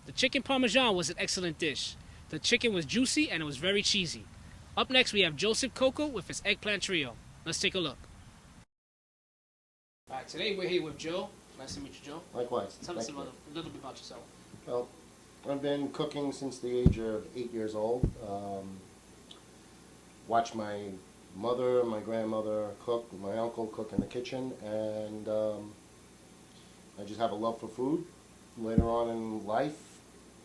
The chicken parmesan was an excellent dish. The chicken was juicy and it was very cheesy. Up next we have Joseph Coco with his eggplant trio. Let's take a look. Alright, today we're here with Joe. Nice to meet you, Joe. Likewise. Tell us a little bit about yourself. Well, I've been cooking since the age of 8 years old. Watched my mother, my grandmother cook, my uncle cook in the kitchen, and I just have a love for food. Later on in life,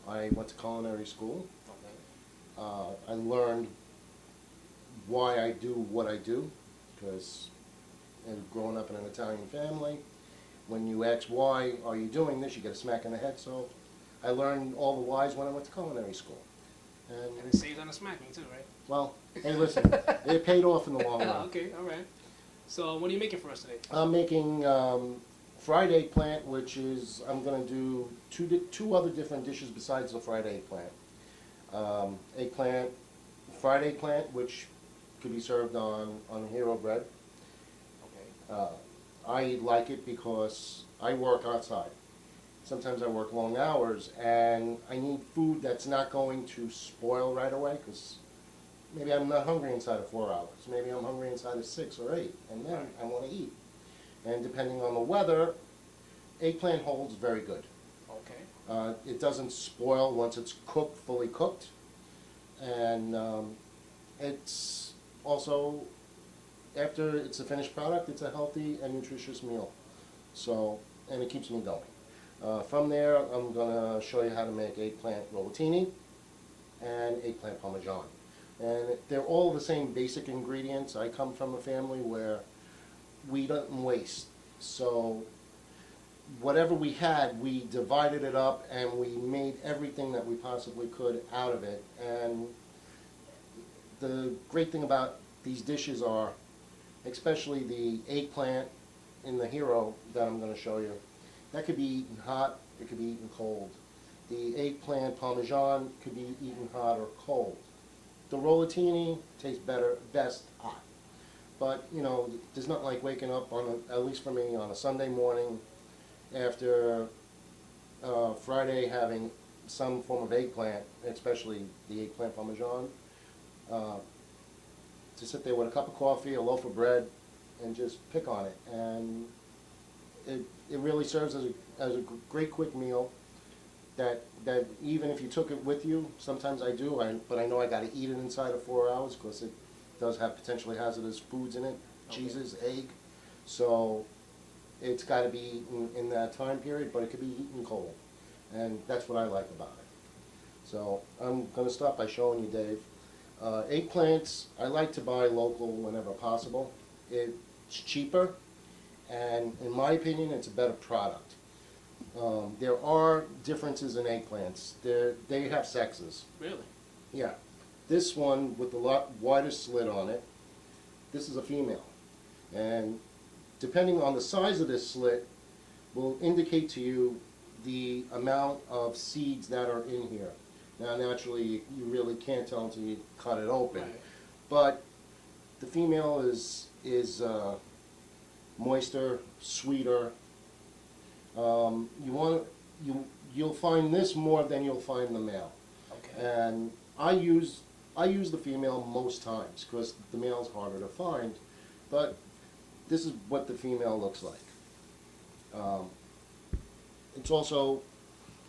I went to culinary school. Okay. I learned why I do what I do, because growing up in an Italian family, when you ask why are you doing this, you get a smack in the head. So I learned all the whys when I went to culinary school. And it saves on the smacking too, right? Well, hey, listen, it paid off in the long run. Okay, all right. So what are you making for us today? I'm making fried eggplant, which is, I'm going to do two other different dishes besides the fried eggplant. Fried eggplant, which could be served on hero bread. Okay. I like it because I work outside. Sometimes I work long hours, and I need food that's not going to spoil right away, because maybe I'm not hungry inside of 4 hours. Maybe I'm hungry inside of 6 or 8, and then I want to eat. And depending on the weather, eggplant holds very good. Okay. It doesn't spoil once it's cooked, fully cooked, and it's also, after it's a finished product, it's a healthy and nutritious meal. So, and it keeps me going. From there, I'm going to show you how to make eggplant rollatini and eggplant parmesan. And they're all the same basic ingredients. I come from a family where we don't waste. So whatever we had, we divided it up and we made everything that we possibly could out of it. And the great thing about these dishes are, especially the eggplant in the hero that I'm going to show you, that could be eaten hot, it could be eaten cold. The eggplant parmesan could be eaten hot or cold. The rollatini tastes best hot. But, you know, there's nothing like waking up, at least for me, on a Sunday morning after Friday having some form of eggplant, especially the eggplant parmesan, to sit there with a cup of coffee, a loaf of bread, and just pick on it. And it really serves as a great quick meal that even if you took it with you, sometimes I do, but I know I got to eat it inside of 4 hours because it does have potentially hazardous foods in it, cheeses, egg. So it's got to be eaten in that time period, but it could be eaten cold. And that's what I like about it. So I'm going to start by showing you, Dave. Eggplants, I like to buy local whenever possible. It's cheaper, and in my opinion, it's a better product. There are differences in eggplants. They have sexes. Really? Yeah. This one with the lot wider slit on it, this is a female. And depending on the size of this slit, will indicate to you the amount of seeds that are in here. Now, naturally, you really can't tell until you cut it open. Right. But the female is moister, sweeter. You'll find this more than you'll find the male. Okay. And I use the female most times because the male's harder to find. But this is what the female looks like. It's also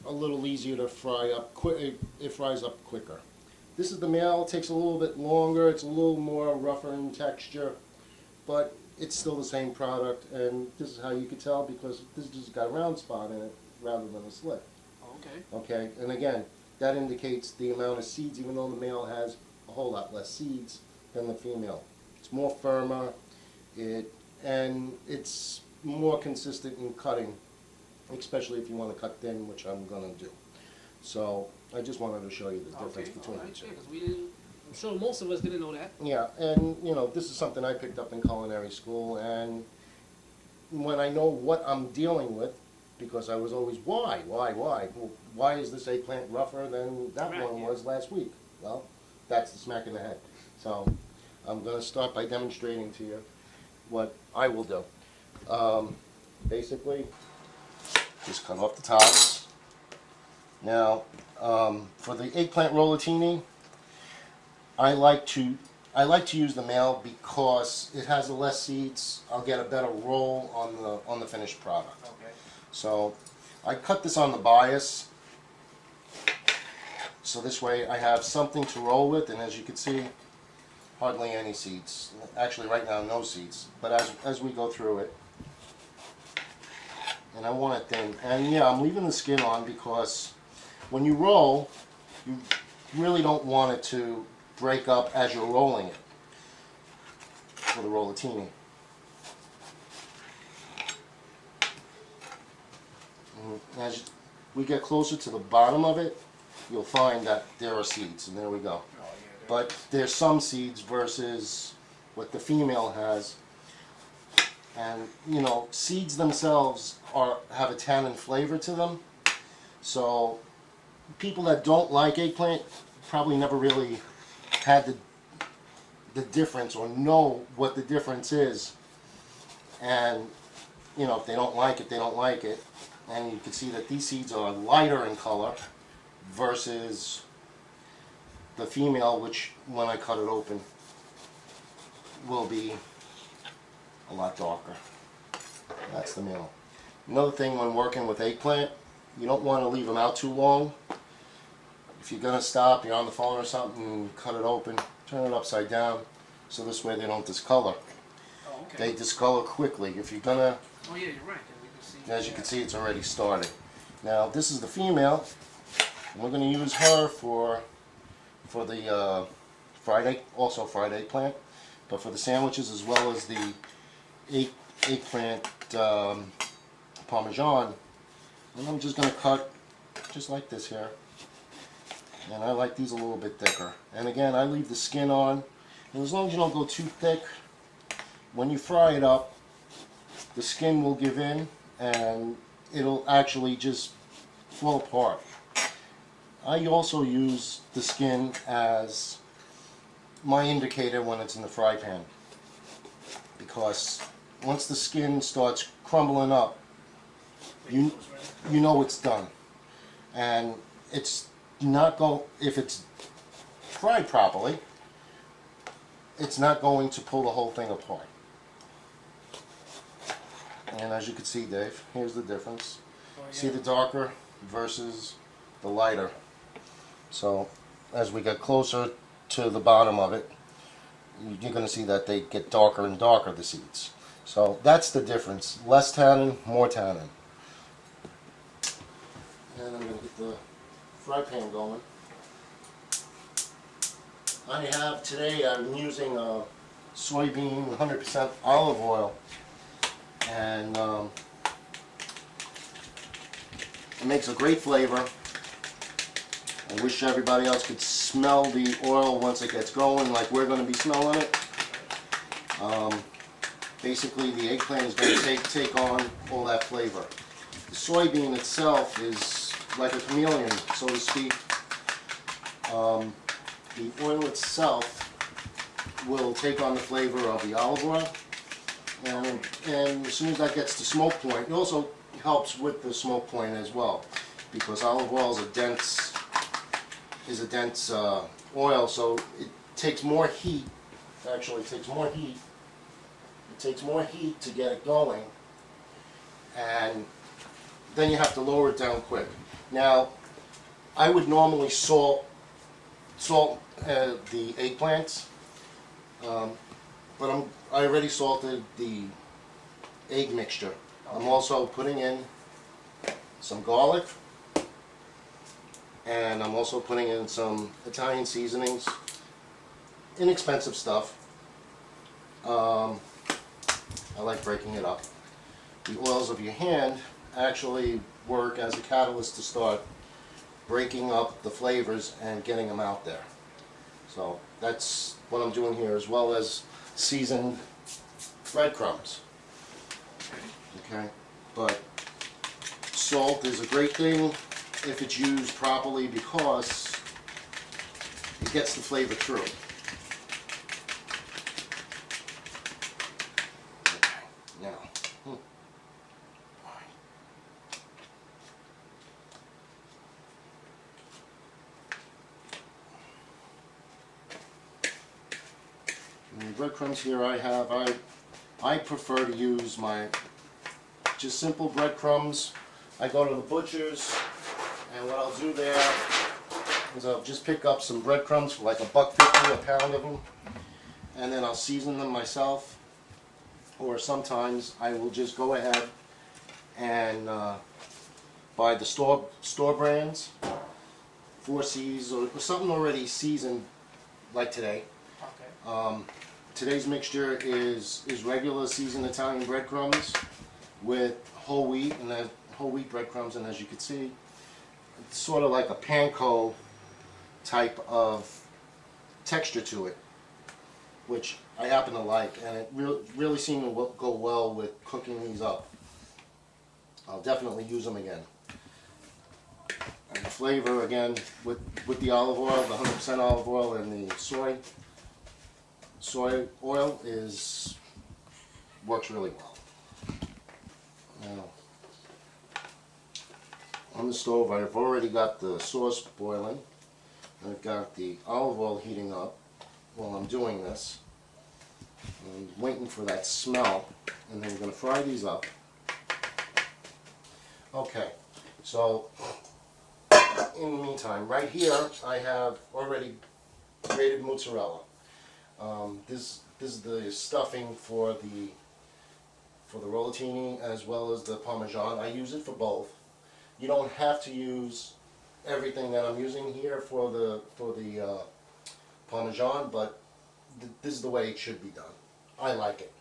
a little easier to fry up. It fries up quicker. This is the male. It takes a little bit longer. It's a little more rougher in texture, but it's still the same product. And this is how you could tell because this just got a round spot in it rather than a slit. Okay. Okay. And again, that indicates the amount of seeds, even though the male has a whole lot less seeds than the female. It's more firmer. And it's more consistent in cutting, especially if you want to cut thin, which I'm going to do. So I just wanted to show you the difference between the two. Yeah, because I'm sure most of us didn't know that. Yeah, and you know, this is something I picked up in culinary school, and when I know what I'm dealing with, because I was always, why? Well, why is this eggplant rougher than that one was last week? Well, that's the smack in the head. So I'm going to start by demonstrating to you what I will do. Basically, just cut off the tops. Now, for the eggplant rollatini, I like to use the male because it has the less seeds. I'll get a better roll on the finished product. Okay. So I cut this on the bias, so this way I have something to roll with, and as you can see, hardly any seeds. Actually, right now, no seeds. But as we go through it, and I want it thin. And yeah, I'm leaving the skin on because when you roll, you really don't want it to break up as you're rolling it for the rollatini. And as we get closer to the bottom of it, you'll find that there are seeds, and there we go. But there's some seeds versus what the female has. And you know, seeds themselves have a tannin flavor to them. So people that don't like eggplant probably never really had the difference or know what the difference is. And you know, if they don't like it, they don't like it. And you can see that these seeds are lighter in color versus the female, which when I cut it open will be a lot darker. That's the male. Another thing when working with eggplant, you don't want to leave them out too long. If you're going to stop, you're on the phone or something, cut it open, turn it upside down, so this way they don't discolor. Oh, okay. They discolor quickly. If you're going to, Oh yeah, you're right. as you can see, it's already started. Now this is the female. We're going to use her for the fried eggplant, but for the sandwiches as well as the eggplant parmesan. And I'm just going to cut just like this here. And I like these a little bit thicker. And again, I leave the skin on. And as long as you don't go too thick, when you fry it up, the skin will give in and it'll actually just fall apart. I also use the skin as my indicator when it's in the fry pan, because once the skin starts crumbling up, you know it's done. And it's not if it's fried properly, it's not going to pull the whole thing apart. And as you can see, Dave, here's the difference. Oh, yeah. See the darker versus the lighter. So as we get closer to the bottom of it, you're going to see that they get darker and darker, the seeds. So that's the difference. Less tannin, more tannin. And I'm going to get the fry pan going. Today I'm using soybean 100% olive oil, and it makes a great flavor. I wish everybody else could smell the oil once it gets going, like we're going to be smelling it. Basically, the eggplant is going to take on all that flavor. The soybean itself is like a chameleon, so to speak. The oil itself will take on the flavor of the olive oil, and as soon as that gets to smoke point, it also helps with the smoke point as well, because olive oil is a dense oil, so it takes more heat. Actually, it takes more heat. It takes more heat to get it going, and then you have to lower it down quick. Now, I would normally salt the eggplants, but I already salted the egg mixture. I'm also putting in some garlic, and I'm also putting in some Italian seasonings, inexpensive stuff. I like breaking it up. The oils of your hand actually work as a catalyst to start breaking up the flavors and getting them out there. So that's what I'm doing here, as well as seasoned breadcrumbs. Okay, but salt is a great thing if it's used properly, because it gets the flavor through. Okay, now. breadcrumbs here I prefer to use my just simple breadcrumbs. I go to the butcher's, and what I'll do there is I'll just pick up some breadcrumbs for like $1.50 a pound of them, and then I'll season them myself. Or sometimes I will just go ahead and buy the store brands, 4C's or something already seasoned, like today. Okay. Today's mixture is regular seasoned Italian breadcrumbs with whole wheat breadcrumbs, and as you can see, it's sort of like a panko type of texture to it, which I happen to like, and it really seemed to go well with cooking these up. I'll definitely use them again. And the flavor, again, with the olive oil, the 100% olive oil, and the soy oil works really well. Now, on the stove, I've already got the sauce boiling. I've got the olive oil heating up while I'm doing this. I'm waiting for that smell, and then we're going to fry these up. Okay, so in the meantime, right here I have already grated mozzarella. This is the stuffing for the rollatini as well as the Parmesan. I use it for both. You don't have to use everything that I'm using here for the Parmesan, but this is the way it should be done. I like it.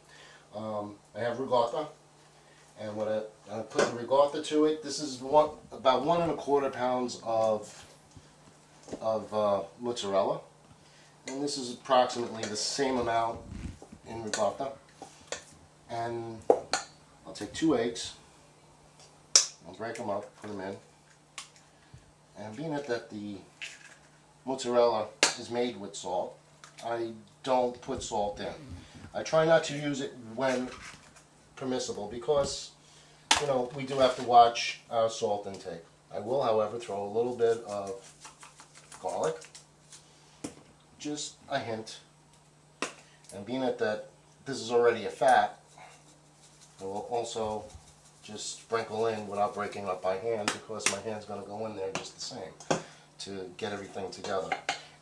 I have ricotta, and what I put the ricotta to it. This is about 1 1/4 pounds of mozzarella, and this is approximately the same amount in ricotta. And I'll take 2 eggs. I'll break them up, put them in, and being that the mozzarella is made with salt, I don't put salt in. I try not to use it when permissible because, you know, we do have to watch our salt intake. I will, however, throw a little bit of garlic, just a hint, and being that this is already a fat, I will also just sprinkle in without breaking up by hand, because my hand's going to go in there just the same to get everything together.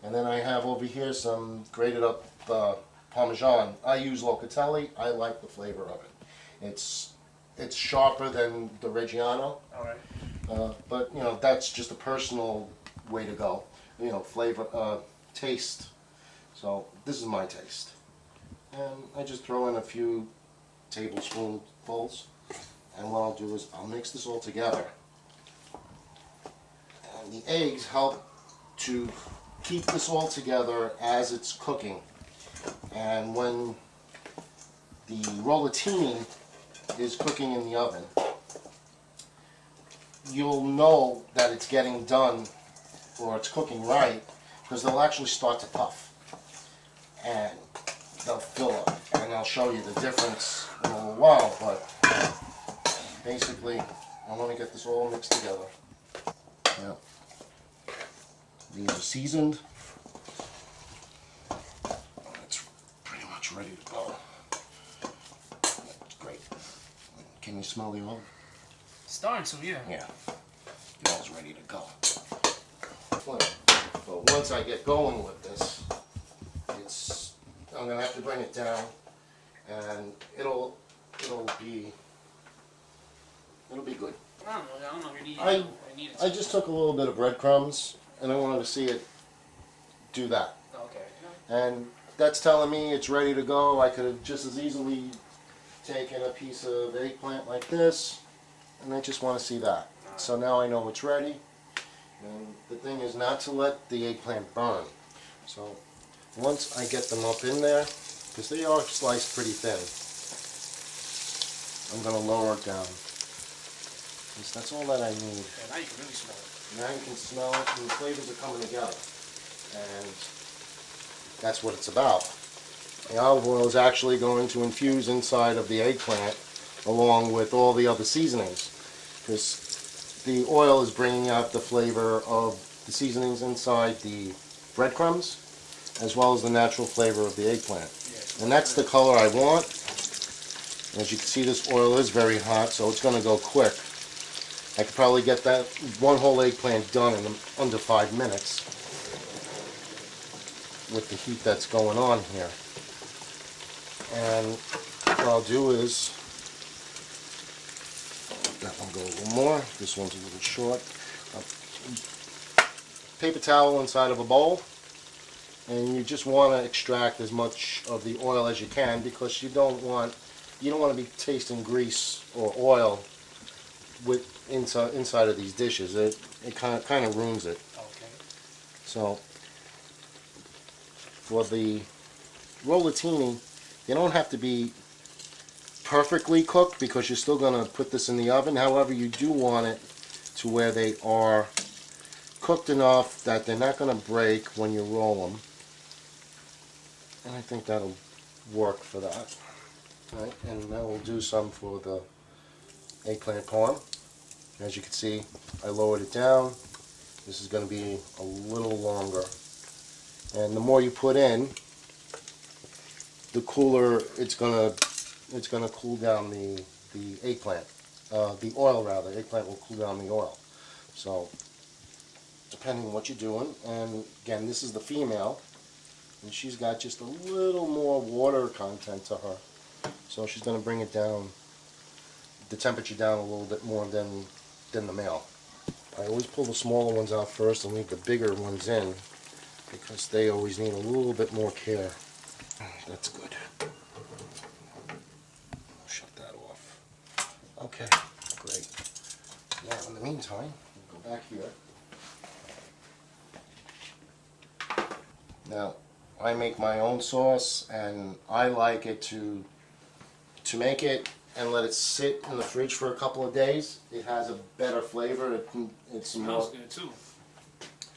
And then I have over here some grated up Parmesan. I use Locatelli. I like the flavor of it. It's sharper than the Reggiano. All right. But you know, that's just a personal way to go. You know, flavor, taste. So this is my taste, and I just throw in a few tablespoonfuls. And what I'll do is I'll mix this all together. And the eggs help to keep this all together as it's cooking. And when the rollatini is cooking in the oven, you'll know that it's getting done or it's cooking right, because they'll actually start to puff. And they'll fill up. And I'll show you the difference in a little while, but basically, I want to get this all mixed together. Yeah. These are seasoned. It's pretty much ready to go. That's great. Can you smell the oil? Starting to, yeah. Yeah. The oil's ready to go. But once I get going with this, I'm going to have to bring it down, and it'll be good. I don't know if you need it. I just took a little bit of breadcrumbs, and I wanted to see it do that. Okay. And that's telling me it's ready to go. I could have just as easily taken a piece of eggplant like this, and I just want to see that. So now I know it's ready. And the thing is not to let the eggplant burn. So once I get them up in there, because they are sliced pretty thin, I'm going to lower it down. Because that's all that I need. Yeah, now you can really smell it. Now you can smell it, and the flavors are coming together. And that's what it's about. The olive oil is actually going to infuse inside of the eggplant along with all the other seasonings. Because the oil is bringing out the flavor of the seasonings inside the breadcrumbs, as well as the natural flavor of the eggplant. Yeah. And that's the color I want. As you can see, this oil is very hot, so it's going to go quick. I could probably get that one whole eggplant done in under 5 minutes with the heat that's going on here. And what I'll do is, that one go a little more, this one's a little short. Paper towel inside of a bowl, and you just want to extract as much of the oil as you can, because you don't want to be tasting grease or oil with inside of these dishes. It kind of ruins it. Okay. So for the rollatini, they don't have to be perfectly cooked, because you're still going to put this in the oven. However, you do want it to where they are cooked enough that they're not going to break when you roll them. And I think that'll work for that. All right, and now we'll do some for the eggplant parm. As you can see, I lowered it down. This is going to be a little longer. And the more you put in, the cooler it's going to cool down the eggplant. The oil, rather. Eggplant will cool down the oil. So, depending on what you're doing. And again, this is the female, and she's got just a little more water content to her. So she's going to bring it down, the temperature down a little bit more than the male. I always pull the smaller ones out first and leave the bigger ones in, because they always need a little bit more care. That's good. Shut that off. Okay, great. Now in the meantime, we'll go back here. Now, I make my own sauce, and I like it to make it and let it sit in the fridge for a couple of days. It has a better flavor. It smells good too.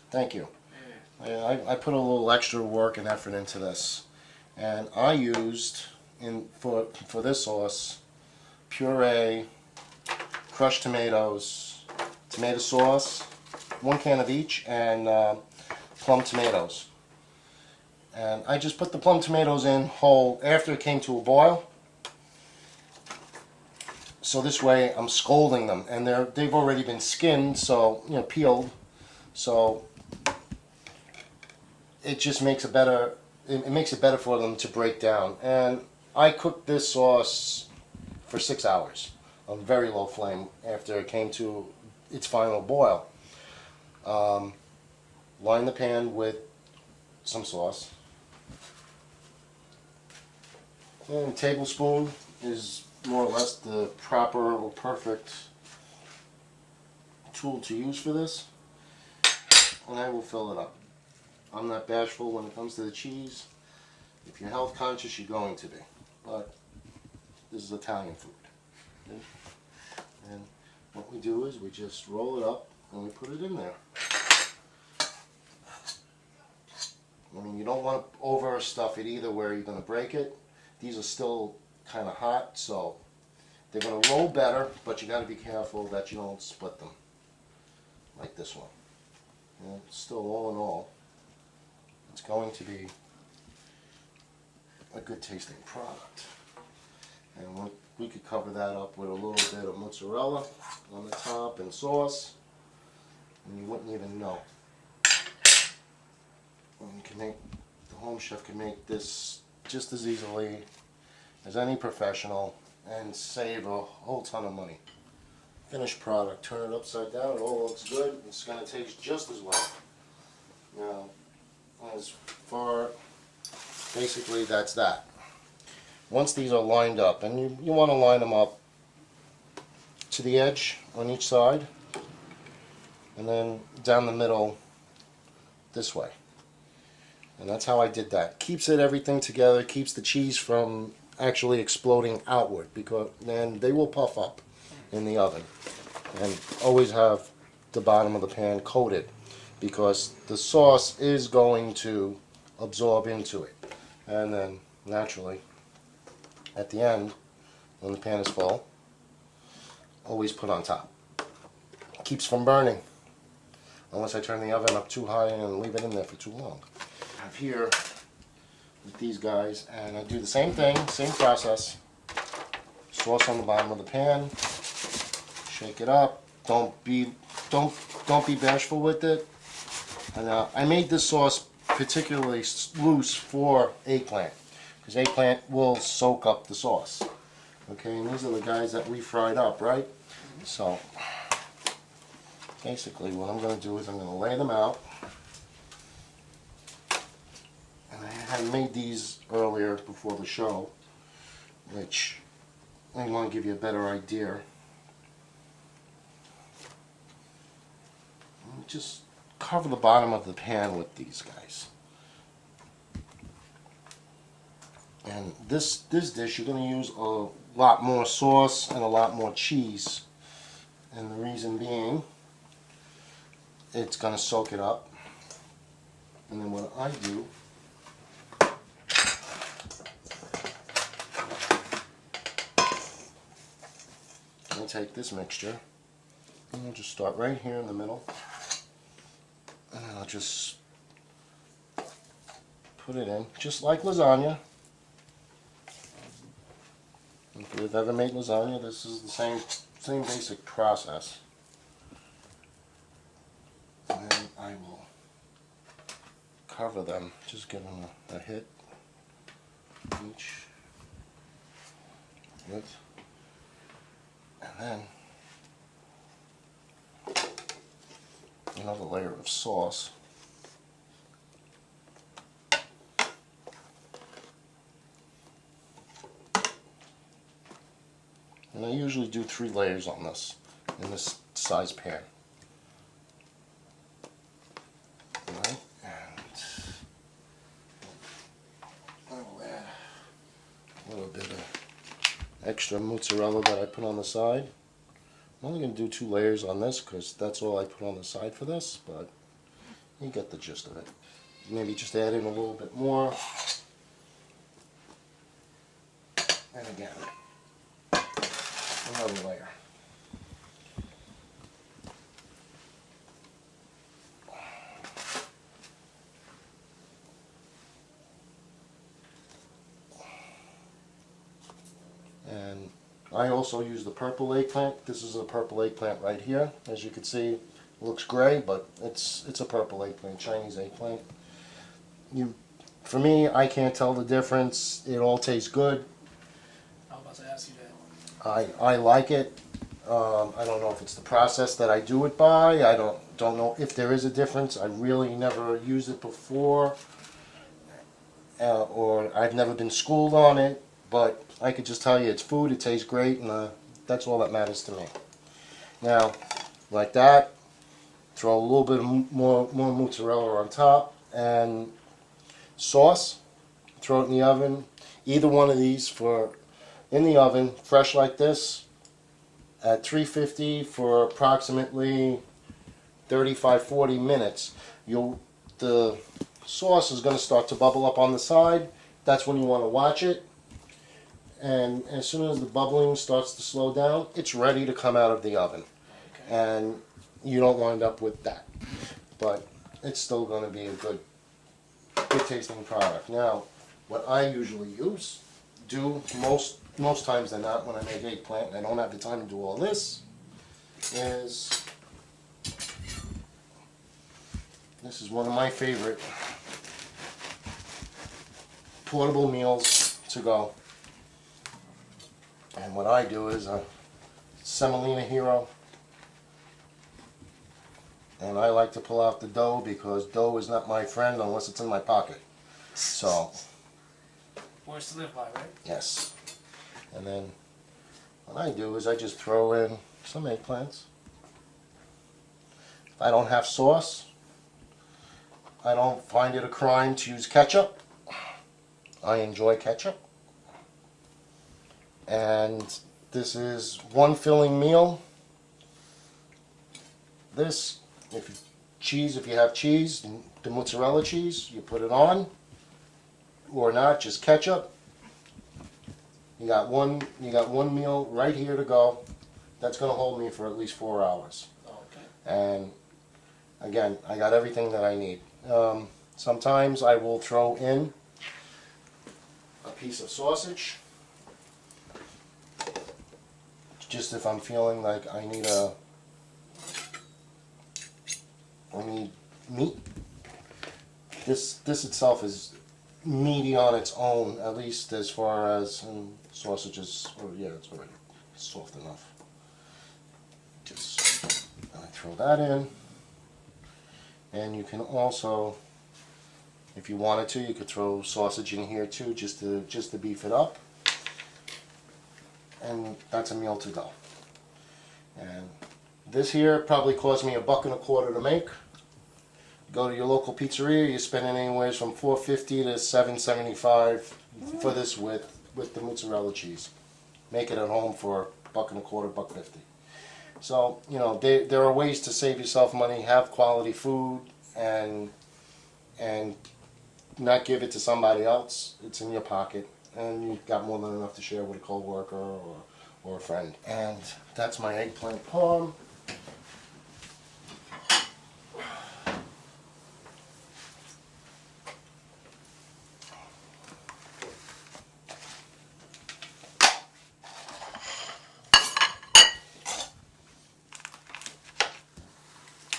Thank you. Yeah. I put a little extra work and effort into this, and I used for this sauce puree, crushed tomatoes, tomato sauce, 1 can of each, and plum tomatoes. And I just put the plum tomatoes in whole after it came to a boil. So this way I'm scalding them, and they've already been skinned, so peeled. So it just makes it better. It makes it better for them to break down. And I cooked this sauce for 6 hours on very low flame after it came to its final boil. Line the pan with some sauce. And a tablespoon is more or less the proper or perfect tool to use for this. And I will fill it up. I'm not bashful when it comes to the cheese. If you're health conscious, you're going to be. But this is Italian food. Okay? And what we do is we just roll it up and we put it in there. I mean, you don't want to overstuff it either where you're going to break it. These are still kind of hot, so they're going to roll better, but you got to be careful that you don't split them like this one. And still, all in all, it's going to be a good tasting product. And we could cover that up with a little bit of mozzarella on the top and sauce, and you wouldn't even know. And the home chef can make this just as easily as any professional and save a whole ton of money. Finished product, turn it upside down, it all looks good. It's going to taste just as well. Now, as far, basically that's that. Once these are lined up, and you want to line them up to the edge on each side, and then down the middle this way. And that's how I did that. Keeps everything together, keeps the cheese from actually exploding outward, because then they will puff up in the oven. And always have the bottom of the pan coated, because the sauce is going to absorb into it. And then naturally at the end, when the pan is full, always put on top. Keeps from burning, unless I turn the oven up too high and leave it in there for too long. I have here with these guys, and I do the same thing, same process. Sauce on the bottom of the pan. Shake it up. Don't be bashful with it. And I made this sauce particularly loose for eggplant, because eggplant will soak up the sauce. Okay, and these are the guys that we fried up, right? So basically what I'm going to do is I'm going to lay them out. And I had made these earlier before the show, which I want to give you a better idea. Just cover the bottom of the pan with these guys. And this dish, you're going to use a lot more sauce and a lot more cheese. And the reason being, it's going to soak it up. And then what I do, I'll take this mixture and I'll just start right here in the middle. And I'll just put it in, just like lasagna. If you've ever made lasagna, this is the same basic process. And then I will cover them, just give them a hit each with, and then another layer of sauce. And I usually do 3 layers on this, in this size pan. Alright, and I will add a little bit of extra mozzarella that I put on the side. I'm only going to do 2 layers on this because that's all I put on the side for this, but you get the gist of it. Maybe just add in a little bit more. And again, another layer. And I also use the purple eggplant. This is a purple eggplant right here. As you can see, it looks gray, but it's a purple eggplant, Chinese eggplant. For me, I can't tell the difference. It all tastes good. I was about to ask you that. I like it. I don't know if it's the process that I do it by. I don't know if there is a difference. I really never used it before, or I've never been schooled on it. But I could just tell you it's food. It tastes great, and that's all that matters to me. Now, like that, throw a little bit more mozzarella on top, and sauce. Throw it in the oven. Either one of these in the oven, fresh like this, at 350 for approximately 35-40 minutes. The sauce is going to start to bubble up on the side. That's when you want to watch it. And as soon as the bubbling starts to slow down, it's ready to come out of the oven. Okay. And you don't wind up with that. But it's still going to be a good tasting product. Now, what I usually do most times than not when I make eggplant, and I don't have the time to do all this, is this is one of my favorite portable meals to go. And what I do is a semolina hero, and I like to pull out the dough because dough is not my friend unless it's in my pocket. So, Words to live by, right? yes. And then what I do is I just throw in some eggplants. If I don't have sauce, I don't find it a crime to use ketchup. I enjoy ketchup. And this is one filling meal. This, if you have cheese, the mozzarella cheese, you put it on, or not, just ketchup. You got one meal right here to go. That's going to hold me for at least 4 hours. Okay. And again, I got everything that I need. Sometimes I will throw in piece of sausage. Just if I'm feeling like I need meat. This itself is meaty on its own, at least as far as sausages. Oh yeah, it's already soft enough. Just I throw that in, and you can also, if you wanted to, you could throw sausage in here too, just to beef it up. And that's a meal to go. And this here probably cost me $1.25 to make. Go to your local pizzeria, you're spending anywhere from $4.50 to $7.75 for this with the mozzarella cheese. Make it at home for $1.25, $1.50. So, you know, there are ways to save yourself money, have quality food, and not give it to somebody else. It's in your pocket, and you've got more than enough to share with a coworker or a friend. And that's my eggplant parm.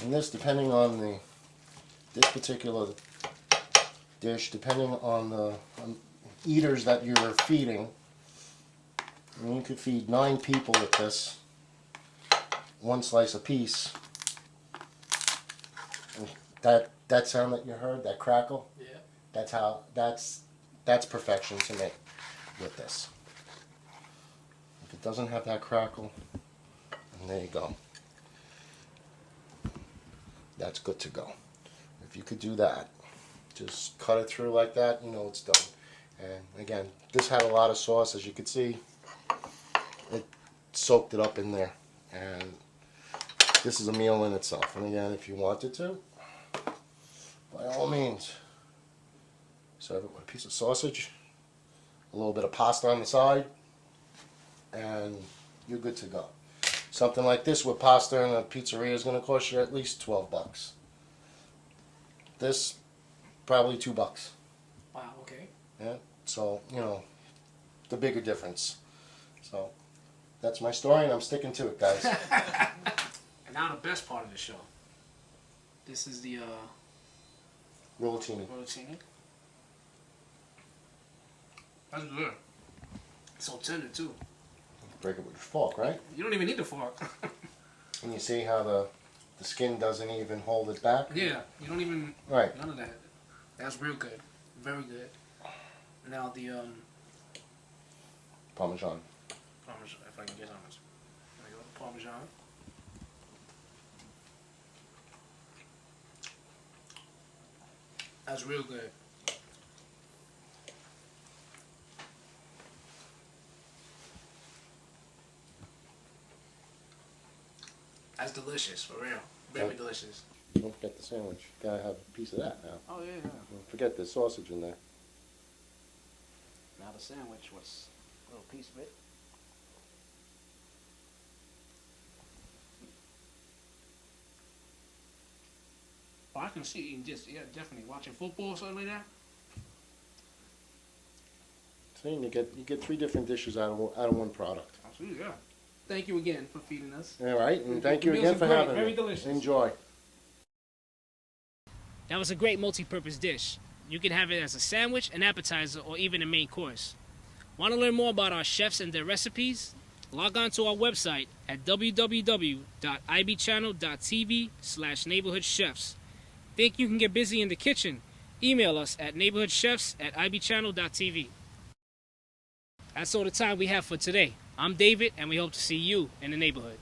And this, depending on this particular dish, depending on the eaters that you're feeding, you could feed 9 people with this, 1 slice apiece. And that sound that you heard, that crackle, yeah, that's perfection to me with this. If it doesn't have that crackle, and there you go. That's good to go. If you could do that, just cut it through like that, you know it's done. And again, this had a lot of sauce, as you can see. It soaked it up in there. And this is a meal in itself. And again, if you wanted to, by all means, serve it with a piece of sausage, a little bit of pasta on the side, and you're good to go. Something like this with pasta in a pizzeria is going to cost you at least $12. This, probably $2. Wow, okay. Yeah, so, you know, the bigger difference. So, that's my story, and I'm sticking to it, guys. And now the best part of the show. This is the Rollatini. rollatini. That's good. It's so tender too. Break it with a fork, right? You don't even need the fork. And you see how the skin doesn't even hold it back? Yeah, you don't even... Right. None of that. That's real good. Very good. Now the... Parmesan. Parmesan, if I can get Parmesan. There you go, Parmesan. That's real good. That's delicious, for real. Very delicious. Don't forget the sandwich. Gotta have a piece of that now. Oh, yeah. Don't forget the sausage in there. Now the sandwich was a little piece of it. Oh, I can see eating this. Yeah, definitely. Watching football or something like that. See, you get 3 different dishes out of one product. Absolutely, yeah. Thank you again for feeding us. All right, and thank The you meals again are for great, having very me. delicious. Enjoy. That was a great multi-purpose dish. You can have it as a sandwich, an appetizer, or even a main course. Want to learn more about our chefs and their recipes? Log on to our website at www.ibchannel.tv/neighborhoodchefs. Think you can get busy in the kitchen? Email us at neighborhoodchefs@ibchannel.tv. That's all the time we have for today. I'm David, and we hope to see you in the neighborhood.